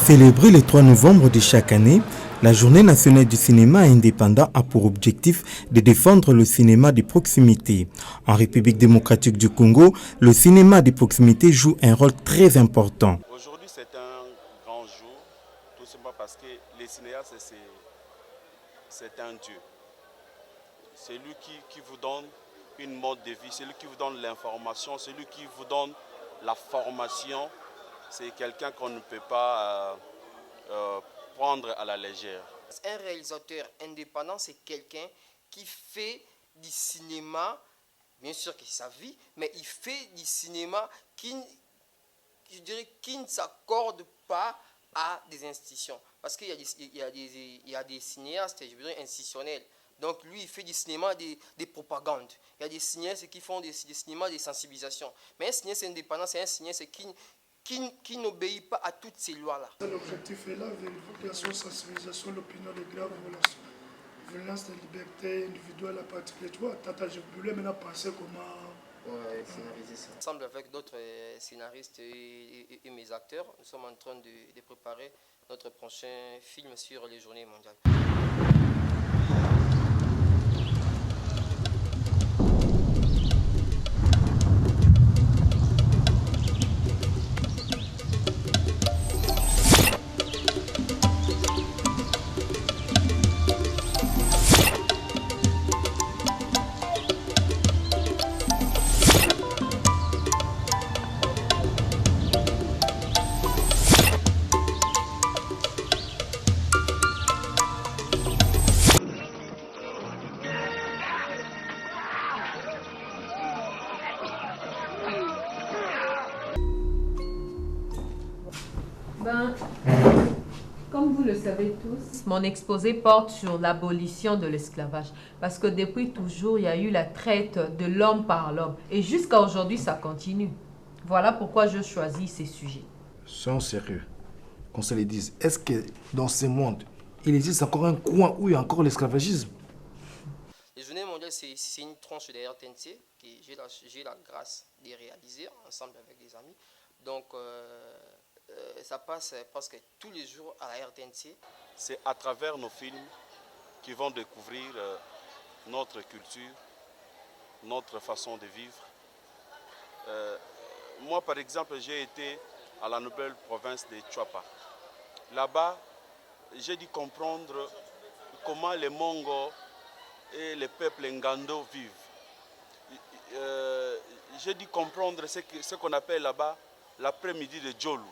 Célébrée le 3 novembre de chaque année, la Journée nationale du cinéma indépendant a pour objectif de défendre le cinéma de proximité. En République démocratique du Congo, le cinéma de proximité joue un rôle très important. Aujourd'hui, c'est un grand jour, tout simplement parce que les cinéastes, c'est un Dieu. C'est lui qui vous donne une mode de vie, c'est lui qui vous donne l'information, c'est lui qui vous donne la formation. C'est quelqu'un qu'on ne peut pas prendre à la légère. Un réalisateur indépendant, c'est quelqu'un qui fait du cinéma, bien sûr que c'est sa vie, mais il fait du cinéma qui ne s'accorde pas à des institutions. Parce qu'il y a des cinéastes, je veux dire, institutionnels. Donc lui, il fait du cinéma des propagandes. Il y a des cinéastes qui font des cinémas de sensibilisation. Mais un cinéaste indépendant, c'est un cinéaste qui n'obéit pas à toutes ces lois-là. L'objectif est là, vérification, sensibilisation, l'opinion des graves violences de liberté individuelle à particulier. Tu vois, Tata, je voulais maintenant penser comment... scénariser ça. Ensemble avec d'autres scénaristes et mes acteurs, nous sommes en train de préparer notre prochain film sur les journées mondiales. Comme vous le savez tous, mon exposé porte sur l'abolition de l'esclavage. Parce que depuis toujours, il y a eu la traite de l'homme par l'homme. Et jusqu'à aujourd'hui, ça continue. Voilà pourquoi je choisis ces sujets. Soyons sérieux. Qu'on se le dise. Est-ce que dans ce monde, il existe encore un coin où il y a encore l'esclavagisme? Les Journées mondiales, c'est une tranche de RTNC que j'ai la grâce de réaliser ensemble avec des amis. Donc, ça passe presque tous les jours à la RTNC. C'est à travers nos films qu'ils vont découvrir notre culture, notre façon de vivre. Moi, par exemple, j'ai été à la nouvelle province de Tchouapa. Là-bas, j'ai dû comprendre comment les Mongos et les peuples Ngando vivent. J'ai dû comprendre ce qu'on appelle là-bas l'après-midi de Djolou.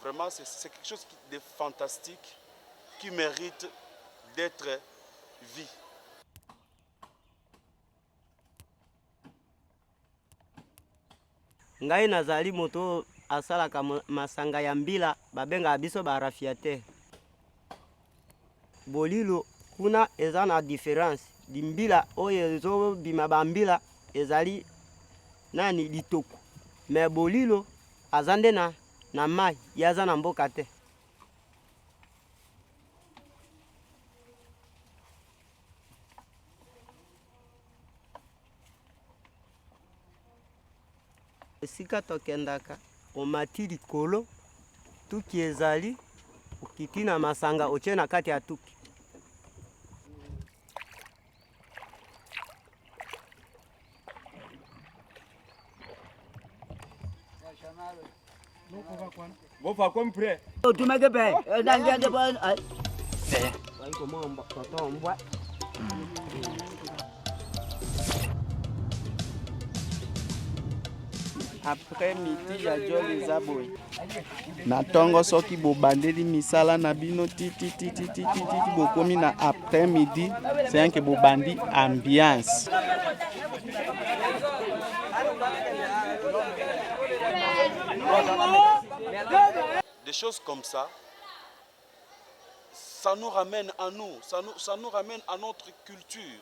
Vraiment, c'est quelque chose de fantastique qui mérite d'être vu. Ngai nazali moto asalaka masanga ya mbila babenga biso barafia te. Bolilo kuna eza na différence di mbila oyo ezo bima bambila ezali nani litoko. Mais bolilo azande na mai yaza na mboka te. Esika tokendaka omati likolo tuki ezali okiti na masanga otie na kati ya tuki. Vou falar como pré. Tu me que bem, nangia de bon. Vai como um boa. Après midi ya joli eza boye na ntongo soki bobandeli misala na bino titi bokomi na après midi c'est que bobandi ambiance. Des choses comme ça, ça nous ramène à nous, ça nous ramène à notre culture.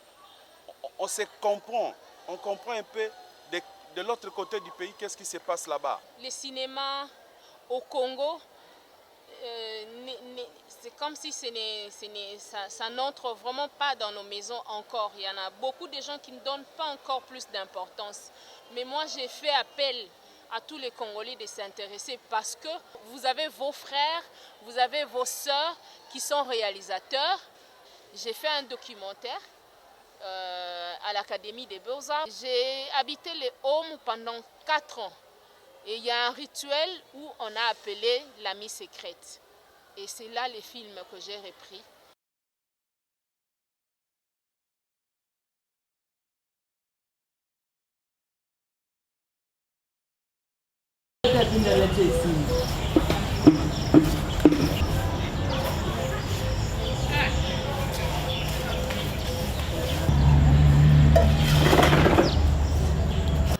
On se comprend, on comprend un peu de l'autre côté du pays, qu'est-ce qui se passe là-bas. Le cinéma au Congo, c'est comme si ça n'entre vraiment pas dans nos maisons encore. Il y en a beaucoup de gens qui ne donnent pas encore plus d'importance. Mais moi, j'ai fait appel à tous les Congolais de s'intéresser parce que vous avez vos frères, vous avez vos sœurs qui sont réalisateurs. J'ai fait un documentaire à l'Académie des Beaux-Arts. J'ai habité les Hommes pendant 4 ans. Et il y a un rituel où on a appelé l'amie secrète. Et c'est là les films que j'ai repris.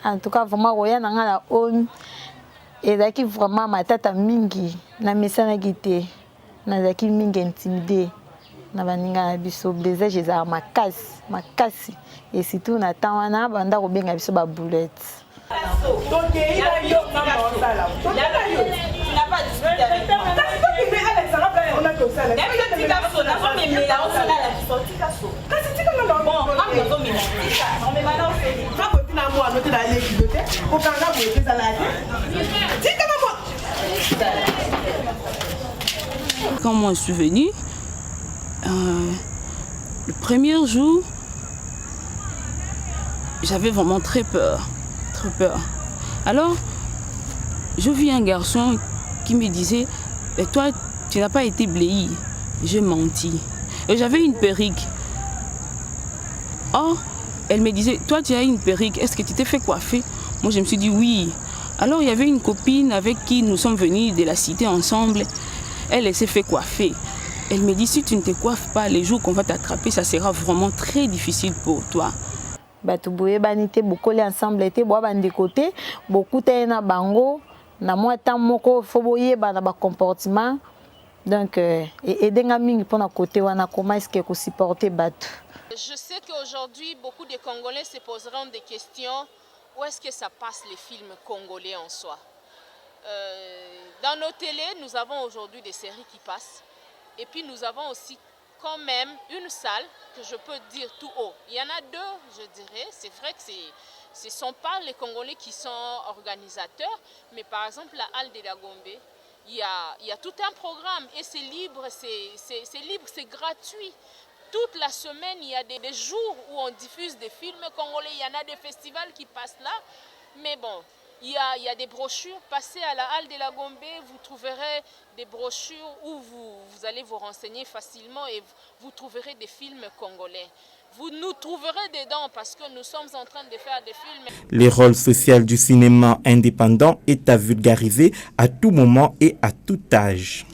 En tout cas, vraiment, roya nanga la on ezaki vraiment matata mingi na mesana gite na zaki mingi intimidé na baninga na biso blessage ezala makasi et surtout na temps wana banda kobenga biso ba boulette. Donc il a yo maman ça là. Tu n'as pas discuté avec moi. Mais Alexandra on a tout ça là. Mais tu vas sonner on me met là on là la sortie là so. Kasi tu comme bon on me met là. On me maintenant c'est va pour na moi noter dans les bibliothèques. Au Canada vous êtes à la dis comment moi. Quand moi je suis venue le premier jour j'avais vraiment très peur. Alors, je vis un garçon qui me disait « Toi, tu n'as pas été bléi. » J'ai menti. Et j'avais une perruque. Or, elle me disait « Toi, tu as une perruque. Est-ce que tu t'es fait coiffer ?» Moi, je me suis dit « Oui. » Alors, il y avait une copine avec qui nous sommes venus de la cité ensemble. Elle s'est fait coiffer. Elle me dit « Si tu ne te coiffes pas, les jours qu'on va t'attraper, ça sera vraiment très difficile pour toi. » Batu boye banité beaucoup les ensemble été bois bande côté beaucoup na bango na moi temps moko fo boye bana ba comportement donc aider nga mingi pour na côté wana comment est-ce que supporter batu. Je sais qu'aujourd'hui beaucoup de Congolais se poseront des questions où est-ce que ça passe les films congolais en soi. Dans nos télés, nous avons aujourd'hui des séries qui passent et puis nous avons aussi quand même une salle que je peux dire tout haut. Il y en a 2, je dirais. C'est vrai que ce ne sont pas les Congolais qui sont organisateurs, mais par exemple la Halle de la Gombe, il y a tout un programme et c'est libre, c'est gratuit. Toute la semaine, il y a des jours où on diffuse des films congolais. Il y en a des festivals qui passent là, mais bon. Il y a des brochures, passez à la Halle de la Gombe, vous trouverez des brochures où vous allez vous renseigner facilement et vous trouverez des films congolais. Vous nous trouverez dedans parce que nous sommes en train de faire des films. Le rôle social du cinéma indépendant est à vulgariser à tout moment et à tout âge.